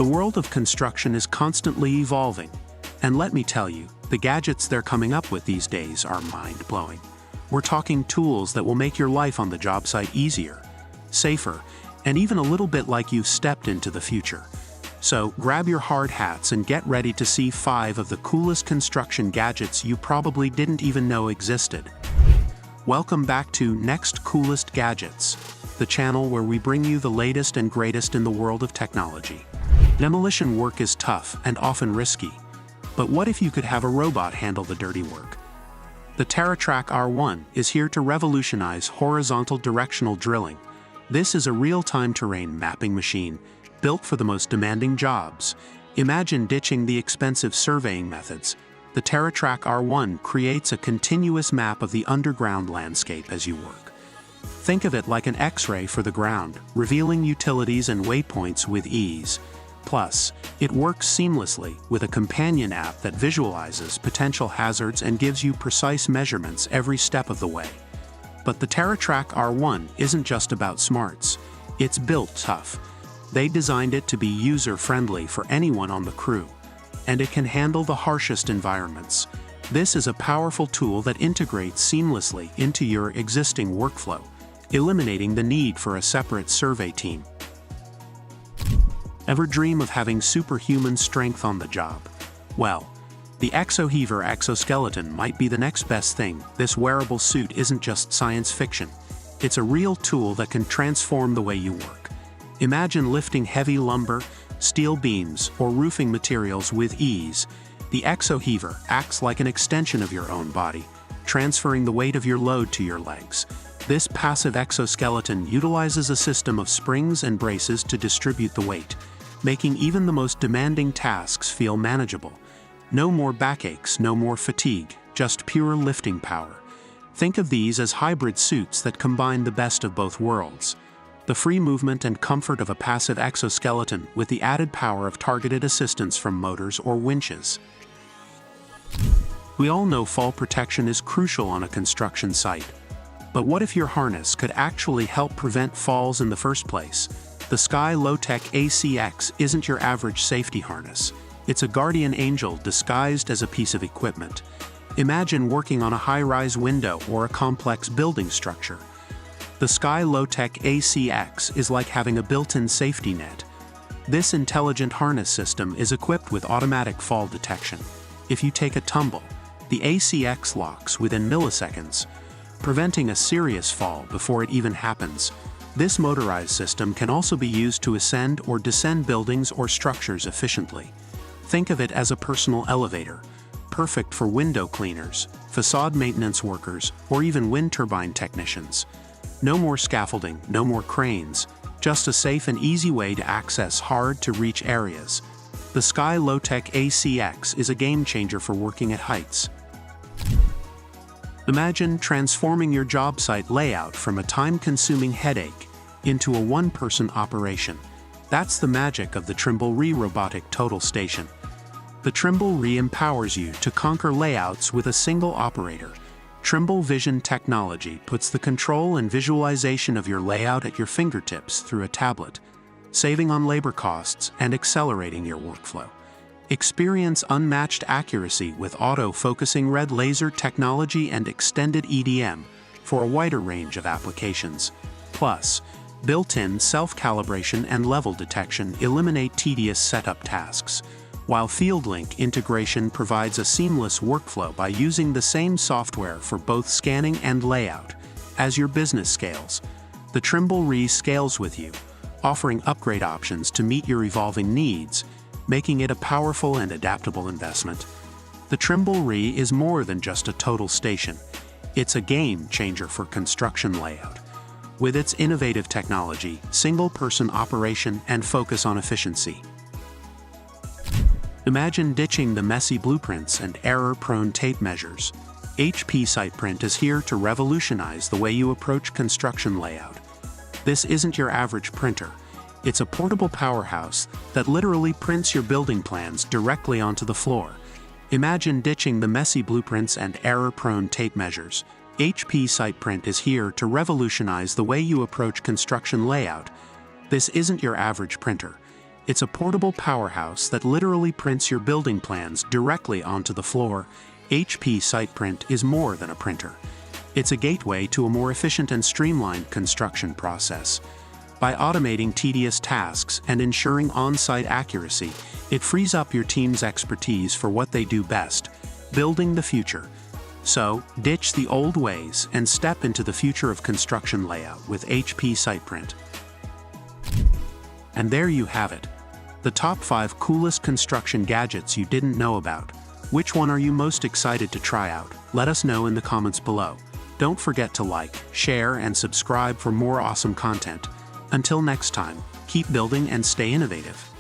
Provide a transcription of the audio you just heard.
The world of construction is constantly evolving, and let me tell you, the gadgets they're coming up with these days are mind-blowing. We're talking tools that will make your life on the job site easier, safer, and even a little bit like you've stepped into the future. So grab your hard hats and get ready to see 5 of the coolest construction gadgets you probably didn't even know existed. Welcome back to Next Coolest Gadgets, the channel where we bring you the latest and greatest in the world of technology. Demolition work is tough and often risky, but what if you could have a robot handle the dirty work? The TerraTrak R1 is here to revolutionize horizontal directional drilling. This is a real-time terrain mapping machine built for the most demanding jobs. Imagine ditching the expensive surveying methods. The TerraTrak R1 creates a continuous map of the underground landscape as you work. Think of it like an X-ray for the ground, revealing utilities and waypoints with ease. Plus, it works seamlessly with a companion app that visualizes potential hazards and gives you precise measurements every step of the way. But the TerraTrak R1 isn't just about smarts, it's built tough. They designed it to be user-friendly for anyone on the crew, and it can handle the harshest environments. This is a powerful tool that integrates seamlessly into your existing workflow, eliminating the need for a separate survey team. Ever dream of having superhuman strength on the job? Well, the Exoskeleton might be the next best thing. This wearable suit isn't just science fiction. It's a real tool that can transform the way you work. Imagine lifting heavy lumber, steel beams, or roofing materials with ease. The Exoskeleton acts like an extension of your own body, transferring the weight of your load to your legs. This passive exoskeleton utilizes a system of springs and braces to distribute the weight, making even the most demanding tasks feel manageable. No more backaches, no more fatigue, just pure lifting power. Think of these as hybrid suits that combine the best of both worlds. The free movement and comfort of a passive exoskeleton with the added power of targeted assistance from motors or winches. We all know fall protection is crucial on a construction site. But what if your harness could actually help prevent falls in the first place? The Skytech ACX isn't your average safety harness. It's a guardian angel disguised as a piece of equipment. Imagine working on a high-rise window or a complex building structure. The Skytech ACX is like having a built-in safety net. This intelligent harness system is equipped with automatic fall detection. If you take a tumble, the ACX locks within milliseconds, preventing a serious fall before it even happens. This motorized system can also be used to ascend or descend buildings or structures efficiently. Think of it as a personal elevator, perfect for window cleaners, facade maintenance workers, or even wind turbine technicians. No more scaffolding, no more cranes, just a safe and easy way to access hard-to-reach areas. The Skytech ACX is a game-changer for working at heights. Imagine transforming your job site layout from a time-consuming headache into a one-person operation. That's the magic of the Trimble RE robotic total station. The Trimble RE empowers you to conquer layouts with a single operator. Trimble Vision technology puts the control and visualization of your layout at your fingertips through a tablet, saving on labor costs and accelerating your workflow. Experience unmatched accuracy with auto-focusing red laser technology and extended EDM for a wider range of applications. Plus, built-in self-calibration and level detection eliminate tedious setup tasks, while FieldLink integration provides a seamless workflow by using the same software for both scanning and layout. As your business scales, the Trimble RE scales with you, offering upgrade options to meet your evolving needs, making it a powerful and adaptable investment. The Trimble RE is more than just a total station. It's a game changer for construction layout. With its innovative technology, single-person operation, and focus on efficiency. Imagine ditching the messy blueprints and error-prone tape measures. HP SitePrint is here to revolutionize the way you approach construction layout. This isn't your average printer. It's a portable powerhouse that literally prints your building plans directly onto the floor. Imagine ditching the messy blueprints and error-prone tape measures. HP SitePrint is here to revolutionize the way you approach construction layout. This isn't your average printer. It's a portable powerhouse that literally prints your building plans directly onto the floor. HP SitePrint is more than a printer. It's a gateway to a more efficient and streamlined construction process. By automating tedious tasks and ensuring on-site accuracy, it frees up your team's expertise for what they do best, building the future. So, ditch the old ways and step into the future of construction layout with HP SitePrint. And there you have it. The top 5 coolest construction gadgets you didn't know about. Which one are you most excited to try out? Let us know in the comments below. Don't forget to like, share, and subscribe for more awesome content. Until next time, keep building and stay innovative.